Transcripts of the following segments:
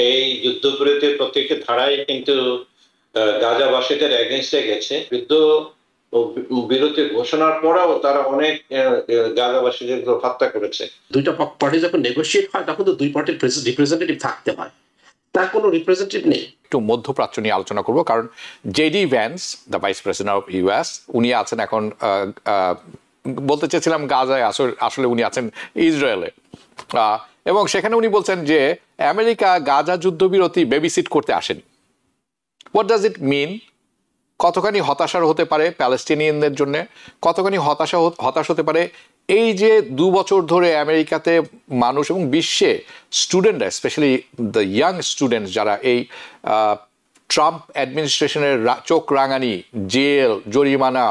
এই যুদ্ধবিরতির প্রত্যেকটি ধারাই কিন্তু গাজাবাসীদের এগেনস্টে গেছে। যুদ্ধ বিরতি ঘোষণার পরেও তারা অনেক গাজাবাসীদের হত্যা করেছে। দুইটা পার্টি যখন নেগোশিয়েট হয় তখন তো দুই পার্টির রিপ্রেজেন্টেটিভ থাকতে হয়, তার কোনো রিপ্রেজেন্টেটিভ নেই। একটু মধ্যপ্রাচ্য নিয়ে আলোচনা করব, কারণ JD Vance, the vice president of US, উনি আছেন এখন, বলতে চেয়েছিলাম গাজায়, আসলে উনি আছেন ইসরায়েলে, এবং সেখানে উনি বলছেন যে আমেরিকা গাজা যুদ্ধবিরতি বেবিসিট করতে আসেনি। হোয়াট ডাজ ইট মিন? কতখানি হতাশার হতে পারে প্যালেস্টিনিয়ানদের জন্য, কতখানি হতাশ হতে পারে এই যে 2 বছর ধরে আমেরিকাতে মানুষ এবং বিশ্বে স্টুডেন্টরা, স্পেশালি দ্য ইয়াং স্টুডেন্টস, যারা এই ট্রাম্প অ্যাডমিনিস্ট্রেশনের চোখ রাঙানি, জেল, জরিমানা,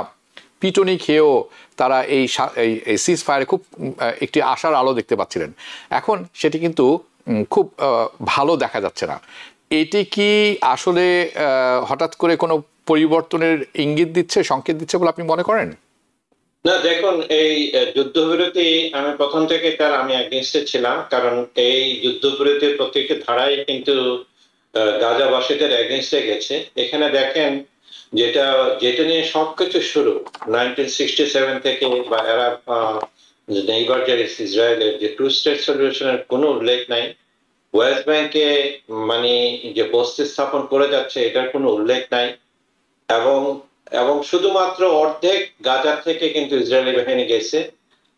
পিটনি খেয়েও তারা এই সিজ ফায়ারে খুব একটি আশার আলো দেখতে পাচ্ছিলেন। এখন সেটি কিন্তু খুব ভালো দেখা যাচ্ছে না। এটি কি আসলে হঠাৎ করে কোনো পরিবর্তনের ইঙ্গিত দিচ্ছে, সংকেত দিচ্ছে বলে আপনি মনে করেন? না, দেখুন, এই যুদ্ধবিরতি আমি প্রথম থেকে আমি এগেইনস্টে ছিলাম, কারণ এই যুদ্ধবিরতির প্রত্যেকটি ধারাই কিন্তু গাজাবাসীদের এগেইনস্টে গেছে। এখানে দেখেন যেটা নিয়ে সবকিছু শুরু 1967 থেকে, বা এরা নেইবার যে ইসরায়েলের যে 2 স্টেট সলিউশনের কোনো উল্লেখ নাই। ওয়েস্ট ব্যাংকে মানে যে বস্তি স্থাপন করে যাচ্ছে এটার কোনো উল্লেখ নাই, এবং শুধুমাত্র অর্ধেক গাজা থেকে কিন্তু ইসরায়েলি বাহিনী গেছে।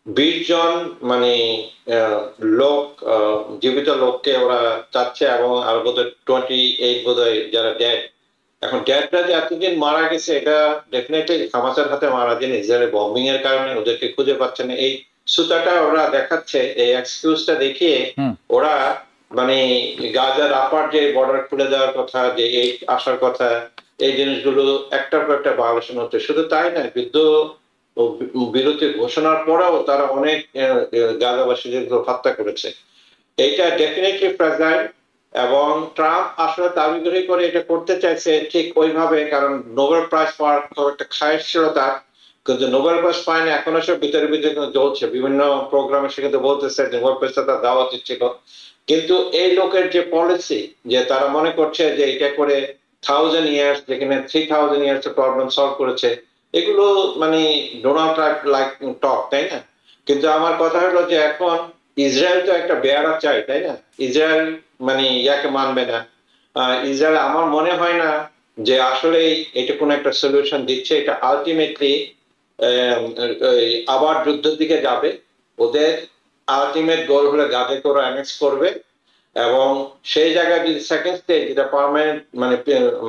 20 জন মানে লোক, জীবিত লোককে ওরা চাচ্ছে, এবং আর বোধহয় 28 বোধহয় যারা ডেড। এখন ডেডরা যে এতদিন মারা গেছে এটা ডেফিনেটলি হামাসের হাতে মারা যায়নি, ইসরায়েলের বম্বিং এর কারণে ওদেরকে খুঁজে পাচ্ছে না। এই সুতাটা ওরা দেখাচ্ছে, এই এক্সকিউজটা দেখিয়ে ওরা মানে গাজার আপার যে বর্ডার খুলে দেওয়ার কথা, যে এই আসার কথা, এই জিনিসগুলো একটার পর একটা ভায়োলেশন হচ্ছে। শুধু তাই না, যুদ্ধ বিরতি ঘোষণার পরেও তারা অনেক গাজাবাসীদের হত্যা করেছে। এইটা ডেফিনেটলি ফ্র্যাজাইল, এবং ট্রাম্প আসলে দাবি করে এটা করতে চাইছে ঠিক ওইভাবে, কারণ নোবেল প্রাইজ পাওয়ার একটা খায়েশ ছিল তার, কিন্তু নোবেল প্রাইজ পায়নি। এখনো সব ভিতরে চলছে, বিভিন্ন প্রোগ্রামে সে কিন্তু বলতেছে নোবেল প্রাইজটা তার দেওয়া উচিত ছিল। কিন্তু এই লোকের যে পলিসি, যে তারা মনে করছে যে এটা করে 1000 ইয়ার্স, যেখানে 3000 ইয়ার্স প্রবলেম সলভ করেছে, এগুলো মানে ডোনাল্ড ট্রাম্প লাইক টক, তাই না? কিন্তু আমার কথা হলো যে এখন ইসরায়েল তো একটা বেয়ারা চাই, তাই না? ইসরায়েল মানে ইয়াকে মানবে না। ইসরায়েল আমার মনে হয় না যে আসলে এটা কোনো একটা সলিউশন দিচ্ছে। এটা আলটিমেটলি আবার যুদ্ধের দিকে যাবে। ওদের আলটিমেট গোল হলে গাজাকে ওরা অ্যানেক্স করবে, এবং সেই জায়গায় যদি সেকেন্ড স্টেজ, যেটা পার্মানেন্ট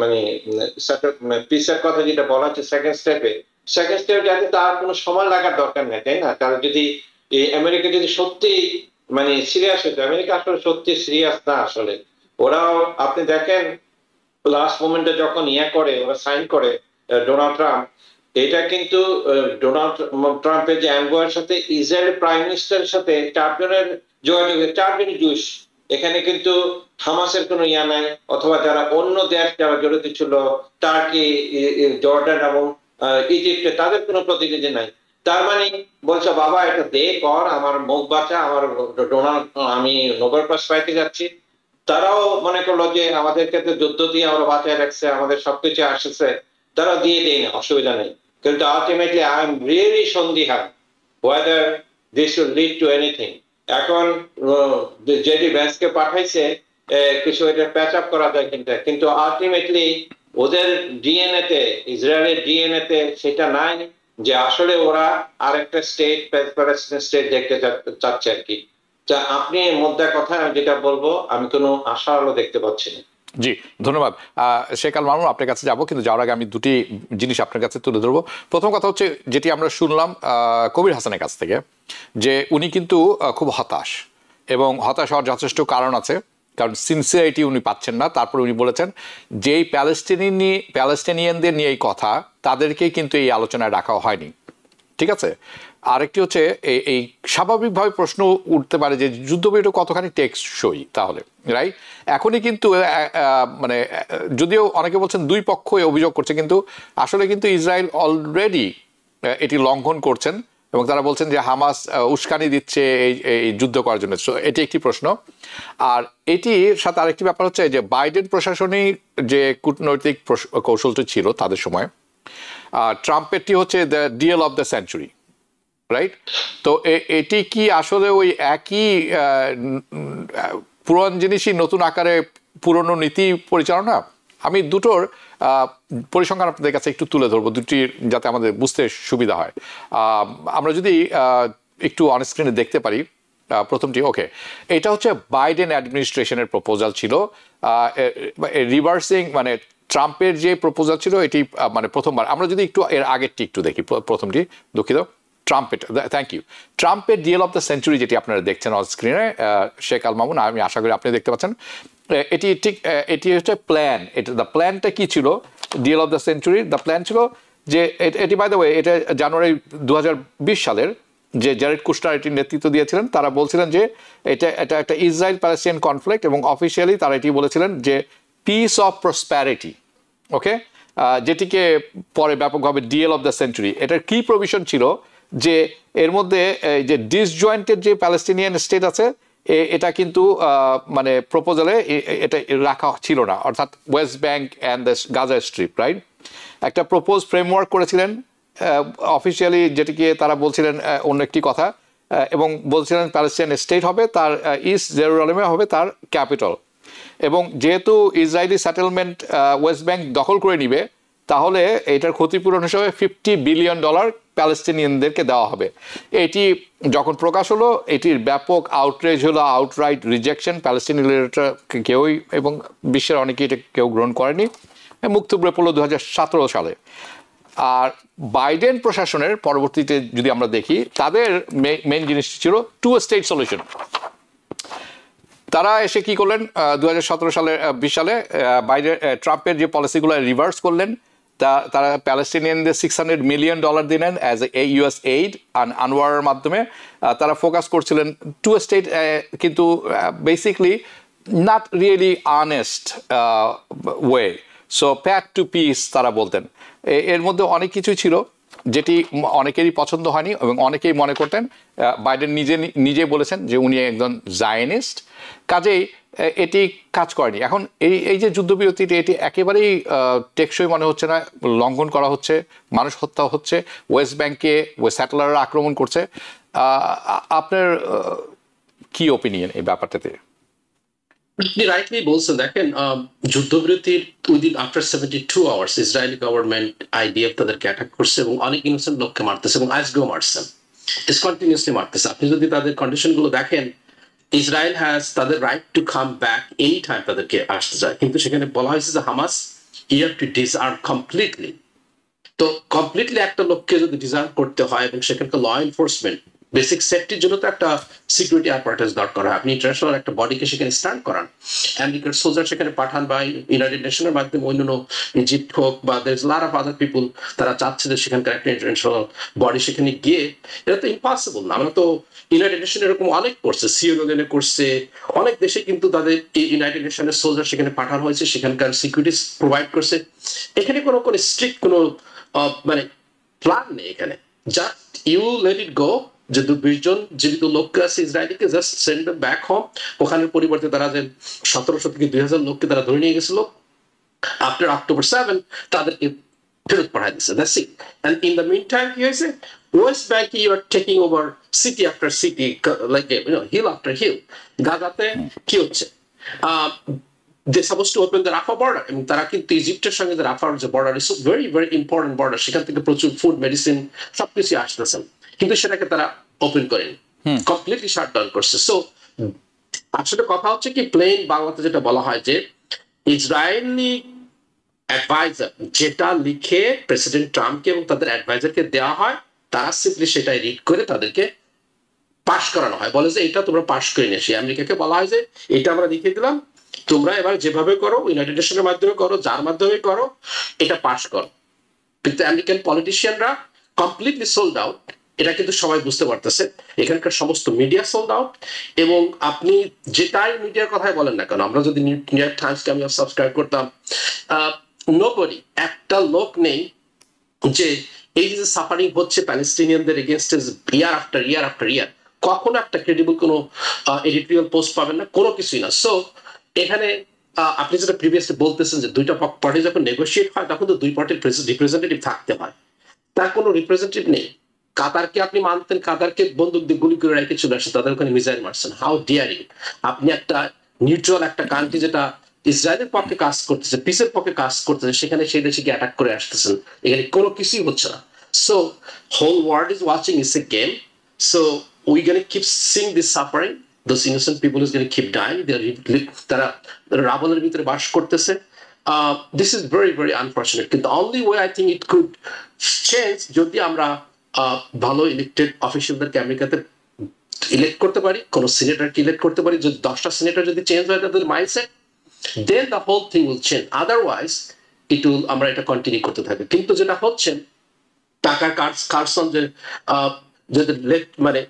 মানে পিসের কথা যেটা বলা হচ্ছে, সেকেন্ড স্টেপে যাতে তার কোনো সময় লাগার দরকার নেই, তাই না? কারণ যদি আমেরিকা যদি সত্যি মানে সিরিয়াস হতো, আমেরিকা আসলে সত্যি সিরিয়াস না আসলে। ওরাও আপনি দেখেন লাস্ট মোমেন্টে যখন ওরা সাইন করে ডোনাল্ড ট্রাম্প, এটা কিন্তু ডোনাল্ড ট্রাম্পের যে অ্যানভয়ের সাথে ইসরায়েলের প্রাইম মিনিস্টারের সাথে 4 জনের যোগাযোগে, 4 জনই জুইশ। এখানে কিন্তু হামাসের কোনো ইয়া নাই, অথবা যারা অন্য দেশ যারা জড়িত ছিল, টার্কি, জর্ডান এবং ইজিপ্টে, তাদের কোনো প্রতিনিধি নাই। তার মানে বলছে বাবা এটা দে কর, আমার মুখ বাঁচা, আমার ডোনাল্ড, আমি নোবেল প্রাইজ পাইতে যাচ্ছি। তারাও মনে করলো যে আমাদেরকে তো যুদ্ধ দিয়ে আমরা বাঁচায় রাখছে, আমাদের সবকিছু আসছে, তারা দিয়ে দেয় না, অসুবিধা নেই। কিন্তু আলটিমেটলি আই এম রিয়েলি সন্দিহান whether this will lead to anything. এখন জেডি ভ্যান্সকে পাঠাইছে কিছু এটা প্যাচ আপ করা যায়, কিন্তু আলটিমেটলি ওদের ডিএনএ তে, ইসরায়েলের ডিএনএ তে সেটা নাই যে আসলে ওরা আরেকটা স্টেট, প্যালেস্টাইন স্টেট দেখতে চাচ্ছে আর কি। তা আপনি মধ্যে কথা যেটা বলবো, আমি কোনো আশা আলো দেখতে পাচ্ছি না। জি, ধন্যবাদ। শেখ আল মামুন, আপনার কাছে যাবো, কিন্তু যাওয়ার আগে আমি দুটি জিনিস আপনার কাছে তুলে ধরবো। প্রথম কথা হচ্ছে, যেটি আমরা শুনলাম কবির হাসানের কাছ থেকে, যে উনি কিন্তু খুব হতাশ, এবং হতাশ হওয়ার যথেষ্ট কারণ আছে, কারণ সিনসিয়ারিটি উনি পাচ্ছেন না। তারপর উনি বলেছেন যেই প্যালেস্টিনিয়ানদের নিয়ে এই কথা, তাদেরকেই কিন্তু এই আলোচনায় রাখা হয়নি। ঠিক আছে। আরেকটি হচ্ছে এই স্বাভাবিকভাবে প্রশ্ন উঠতে পারে যে যুদ্ধবিরতি কতখানি টেকসই তাহলে, রাইট? এখনই কিন্তু মানে যদিও অনেকে বলছেন দুই পক্ষই অভিযোগ করছে, কিন্তু আসলে কিন্তু ইসরায়েল অলরেডি এটি লঙ্ঘন করছেন, এবং তারা বলছেন যে হামাস উস্কানি দিচ্ছে এই যুদ্ধ করার জন্য। সো এটি একটি প্রশ্ন। আর এটির সাথে আরেকটি ব্যাপার হচ্ছে যে বাইডেন প্রশাসনিক যে কূটনৈতিক কৌশলটি ছিল তাদের সময়, ট্রাম্পেরটি হচ্ছে the deal of the century, right? তো এটি কি আসলে ওই একই পুরনো জিনিসই নতুন আকারে পুরনো নীতি পরিচালনা? আমি দুটোর পরিসংখ্যান আপনাদের কাছে একটু তুলে ধরবো, দুটির যাতে আমাদের বুঝতে সুবিধা হয়। আমরা যদি একটু অনস্ক্রিনে দেখতে পারি প্রথমটি, ওকে, এটা হচ্ছে বাইডেন অ্যাডমিনিস্ট্রেশনের প্রপোজাল ছিল, রিভার্সিং মানে ট্রাম্পের যে প্রপোজাল ছিল এটি মানে প্রথমবার। আমরা যদি একটু এর আগেরটি একটু দেখি, প্রথমটি দুঃখিত, ট্রাম্পের, থ্যাংক ইউ, ট্রাম্পের ডিল অফ দ্য সেঞ্চুরি যেটি আপনারা দেখছেন অন স্ক্রিনে, শেখ আল মামুন, আমি আশা করি আপনি দেখতে পাচ্ছেন। এটি ঠিক এটি হচ্ছে প্ল্যান। এটা দ্য প্ল্যানটা কি ছিল deal of the century? The plan ছিল যে এটি বাই দ্য ওয়ে এটা জানুয়ারি 2020 সালের যে জ্যারেড কুশনার এটির নেতৃত্ব দিয়েছিলেন, তারা বলছিলেন যে এটা একটা ইসরায়েল প্যালেস্টাইন কনফ্লিক্ট, এবং অফিসিয়ালি তারা এটি বলেছিলেন যে পিস অফ প্রসপ্যারিটি, ওকে, যেটিকে পরে ব্যাপকভাবে ডিএল অফ দ্য সেঞ্চুরি। এটার কি প্রভিশন ছিল যে এর মধ্যে যে ডিসজয়েন্টেড যে প্যালেস্টিনিয়ান স্টেট আছে এটা কিন্তু মানে প্রপোজালে এটা রাখা ছিল না, অর্থাৎ West bank and the Gaza strip, right? একটা প্রপোজ ফ্রেমওয়ার্ক করেছিলেন অফিসিয়ালি, যেটিকে তারা বলছিলেন অন্য একটি কথা, এবং বলছিলেন প্যালেস্টাইন স্টেট হবে, তার ইস্ট জেরুজালেমে হবে তার ক্যাপিটাল, এবং যেহেতু ইসরায়েলি সেটেলমেন্ট ওয়েস্ট ব্যাংক দখল করে নিবে, তাহলে এটার ক্ষতিপূরণ হিসেবে $50 বিলিয়ন প্যালেস্টিনিয়ানদেরকে দেওয়া হবে। এটি যখন প্রকাশ হলো, এটির ব্যাপক আউটরেজ হলো, আউটরাইট রিজেকশন, প্যালেস্টিনিয়ানরা কেউই এবং বিশ্বের অনেকেই এটা কেউ গ্রহণ করেনি, মুখ থুবড়ে পড়লো 2017 সালে। আর বাইডেন প্রশাসনের পরবর্তীতে যদি আমরা দেখি, তাদের মেইন জিনিসটি ছিল টু স্টেট সলিউশন। তারা এসে কি করলেন 2017 সালে 20 সালে বাইডেন ট্রাম্পের যে পলিসিগুলো রিভার্স করলেন, তারা প্যালেস্টিনিয়ানদের $600 মিলিয়ন দিলেন অ্যাজ এ ইউএস এইড আনওয়ারের মাধ্যমে। তারা ফোকাস করছিলেন টু স্টেট, কিন্তু basically not really honest way, so path to peace তারা বলতেন। এর মধ্যে অনেক কিছুই ছিল যেটি অনেকেরই পছন্দ হয়নি, এবং অনেকেই মনে করতেন, বাইডেন নিজে বলেছেন যে উনি একজন জায়নিস্ট, কাজেই এটি কাজ করেনি। এখন এই যে যুদ্ধবিরতিটি, এটি একেবারেই টেকসই মনে হচ্ছে না, লঙ্ঘন করা হচ্ছে, মানুষ হত্যা হচ্ছে, ওয়েস্ট ব্যাংকে স্যাটেলাররা আক্রমণ করছে। আপনার কি ওপিনিয়ন এই ব্যাপারটাতে? আপনি রাইটলি বলছেন। দেখেন, যুদ্ধবিরতির within after 72 hours Israeli government IDF তাদেরকে অ্যাটাক করছে এবং অনেক ইনোসেন্ট লোককে মারতেছে, এবং আজকেও মারছেন, ইস কন্টিনিউসলি মারতেছে। আপনি যদি তাদের কন্ডিশনগুলো দেখেন, ইসরায়েল হ্যাজ তাদের right to come back any time, তাদেরকে আসতে যায়, কিন্তু সেখানে বলা হয়েছে যে Hamas you have to disarm completely. তো কমপ্লিটলি একটা লোককে যদি ডিজার্ভ করতে হয়, এবং সেখানকার ল এনফোর্সমেন্ট বেসিক সেফটির জন্য তো একটা সিকিউরিটি অ্যাপারেটাস দরকার হয়। আপনি ইন্টারন্যাশনাল একটা বডিকে সেখানে স্ট্যান্ড করান, আমেরিকার সোলজার সেখানে পাঠান, বা ইউনাইটেড নেশনের মাধ্যমে অন্যান্য ইজিপ্ট হোক বা there is lot of other পিপুল, তারা চাচ্ছে যে সেখানকার একটা ইন্টারন্যাশনাল বডি সেখানে গিয়ে, এটা তো ইম্পসিবল না। আমরা তো ইউনাইটেড নেশন এরকম অনেক করছে, সিওরোলেনে করছে, অনেক দেশে কিন্তু তাদের ইউনাইটেড নেশনের সোলজার সেখানে পাঠানো হয়েছে, সেখানকার সিকিউরিটি প্রোভাইড করছে। এখানে কোনো স্ট্রিক্ট কোনো মানে প্ল্যান নেই এখানে, just you let it go. যে 20 জন জীবিত লোক আছে ইসরায়েলিকে, just send them back home. ওখানের পরিবর্তে তারা যে 1700 থেকে 2000 লোককে তারা ধরে নিয়ে গেছিল, আফটার October 7 তাদেরকে ফেরত পাঠাই দিচ্ছে। That's it. And in the meantime কি হয়েছে, ওয়েস্ট ব্যাংকে you are taking over city after city, like hill after hill. গাজাতে কি হচ্ছে, they supposed to open the Rafah border, এবং তারা কিন্তু ইজিপ্টের সঙ্গে যে রাফার যে border is very very important border, সেখান থেকে প্রচুর ফুড মেডিসিন সবকিছু আসতেছেন, কিন্তু সেটাকে তারা ওপেন করেনি, কমপ্লিটলি শাটডাউন করছে। সো আসলে কথা হচ্ছে কি, প্লেন বাংলাতে যেটা বলা হয় যে ইসরায়েলি অ্যাডভাইজার যেটা লিখে প্রেসিডেন্ট ট্রাম্পকে এবং তাদের অ্যাডভাইজারকে দেওয়া হয়, তারা সিম্পলি সেটাই রিড করে তাদেরকে পাস করানো হয়, বলে যে এটা তোমরা পাস করে নিয়ে আসি। আমেরিকাকে বলা হয় যে এটা আমরা লিখে দিলাম, তোমরা এবার যেভাবে করো, ইউনাইটেড নেশনের মাধ্যমে করো, যার মাধ্যমে করো, এটা পাস করো। কিন্তু আমেরিকান পলিটিশিয়ানরা কমপ্লিটলি সোল্ড আউট, এটা কিন্তু সবাই বুঝতে পারতেছে। এখানকার সমস্ত মিডিয়া সোল্ড আউট, এবং আপনি যেটাই মিডিয়ার কথাই বলেন না কেন, আমরা যদি নিউ ইয়র্ক টাইমসকে আমি সাবস্ক্রাইব করতাম, নোবডি, একটা লোক নেই যে এই যে সাফারিং হচ্ছে প্যালেস্টিনিয়ানদের এগেনস্টে ইয়ার আফটার ইয়ার আফটার ইয়ার, কখনো একটা ক্রেডিবল কোনো এডিটোরিয়াল পোস্ট পাবেন না, কোনো কিছুই না। সো এখানে আপনি যেটা প্রিভিয়াসলি বলতেছেন যে দুইটা পার্টি যখন নেগোসিয়েট হয় তখন তো দুই পার্টির রিপ্রেজেন্টেটিভ থাকতে হয়, তার কোনো রিপ্রেজেন্টেটিভ নেই। কাতারকে আপনি মানতেন, কাতারকে বন্দুক দিয়ে গুলি করে রেখে চলে আসে, তাদের ওখানে মিসাইল মারছেন, হাউ ডিয়ার ইউ। আপনি একটা নিউট্রাল একটা কান্ট্রি যেটা ইসরায়েলের পক্ষে কাজ করতেছে, পিসের পক্ষে কাজ করতেছে, সেখানে সেই দেশে গিয়ে অ্যাটাক করে আসতেছেন, এখানে কোনো কিছুই হচ্ছে না। So whole world is watching, it's a game. So we gonna keep seeing this suffering, those innocent people is going to keep dying, তারা রাবণের ভিতরে বাস করতেছে। This is very very unfortunate. কিন্তু the only way I think it could change যদি আমরা ভালো elected অফিসিয়ালদেরকে আমেরিকাতে elect করতে পারি, কোন সিনেটরকে ইলেক্ট করতে পারি, যদি 10টা সিনেটর যদি চেঞ্জ হয় তাদের mindset, then the whole thing will change. Otherwise it will, আমরা এটা কন্টিনিউ করতে থাকি। কিন্তু যেটা হচ্ছে টাকার কারসন যে মানে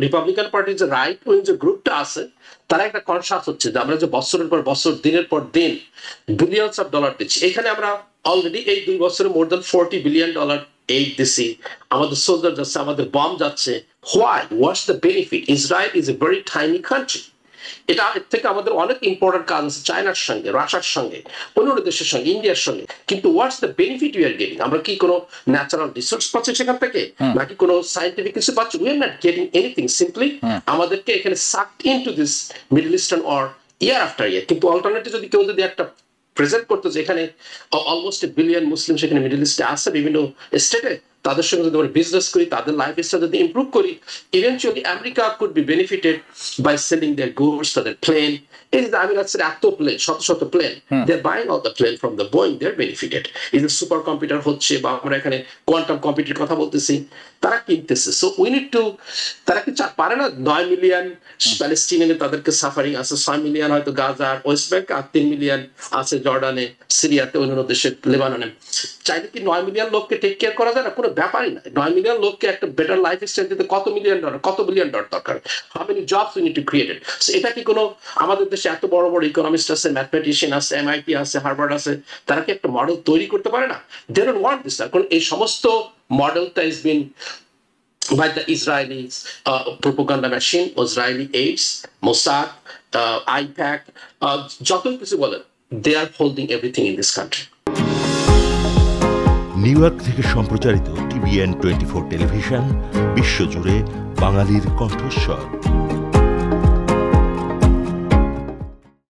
রিপাবলিকান পার্টির যে রাইট উইং যে গ্রুপটা আছে, তারা একটা কনসাস হচ্ছে যে আমরা যে বছরের পর বছর দিনের পর দিন বিলিয়নস অফ ডলার দিচ্ছি, এখানে আমরা অলরেডি এই 2 বছরে মোর দ্যান $40 বিলিয়ন এইড দিছি, আমাদের সোলজার যাচ্ছে, আমাদের বম যাচ্ছে। Why? What's the benefit? Israel is a very tiny country. এটা এর থেকে আমাদের অনেক ইম্পর্টেন্ট কাজ আছে, চায়নার সঙ্গে, রাশিয়ার সঙ্গে, অন্যান্য দেশের সঙ্গে, ইন্ডিয়ার সঙ্গে। কিন্তু what's the benefit we are getting? আমরা কি কোনো ন্যাচারাল রিসোর্স পাচ্ছি সেখান থেকে, নাকি কোনো সায়েন্টিফিক কিছু পাচ্ছি? We are not getting anything. Simply আমাদেরকে এখানে sucked into this middle eastern war year after year. কিন্তু অল্টারনেটিভ যদি কেউ যদি একটা প্রেজেন্ট করতো যে এখানে অলমোস্ট 1 বিলিয়ন মুসলিম সেখানে মিডল ইস্টে আছে বিভিন্ন স্টেটে, তাদের সঙ্গে যদি আমরা বিজনেস করি, তাদের লাইফ স্টাইল যদি ইমপ্রুভ করি, eventually America could be benefited by selling their goods, তাদের প্লেন। এই যে আমেরিকার এত প্লেন, শত শত plane, they are buying all the plane from the Boeing, they are benefited. এই যে সুপার কম্পিউটার হচ্ছে, বা আমরা এখানে কোয়ান্টাম কম্পিউটার কথা বলতেছি, তারা কিনতেছে। সো উই নিড টু, তারা কি পারে না 9 মিলিয়ন প্যালেস্টিনিয়ানে তাদেরকে সাফারিং আছে, 6 মিলিয়ন হয়তো গাজা আর ওয়েস্ট ব্যাংক, আর 3 মিলিয়ন আছে জর্ডানে, সিরিয়াতে, অন্যান্য দেশে, লেবাননে। চাইলে কি 9 মিলিয়ন লোককে টেক কেয়ার করা যায় না? কোনো ব্যাপারই না। 9 মিলিয়ন লোককে একটা বেটার লাইফ স্টাইল দিতে কত মিলিয়ন ডলার, কত বিলিয়ন ডলার দরকার? How many jobs we need to created? So এটা কি কোনো, আমাদের দেশে এত বড় বড় ইকোনমিস্ট আছে, ম্যাথমেটিশিয়ান আছে, MIT আছে, হার্ভার্ড আছে, তারা কি একটা মডেল তৈরি করতে পারে না? They don't want this. কারণ এই সমস্ত মডেলটা is been by the Israeli propaganda machine, Israeli aides, Mossad, IPAC, যতই কিছু বলেন, they are holding everything in this country. New York থেকে সম্প্রচারিত TVN 24 টেলিভিশন, বিশ্বজুড়ে বাঙালির কণ্ঠস্বর।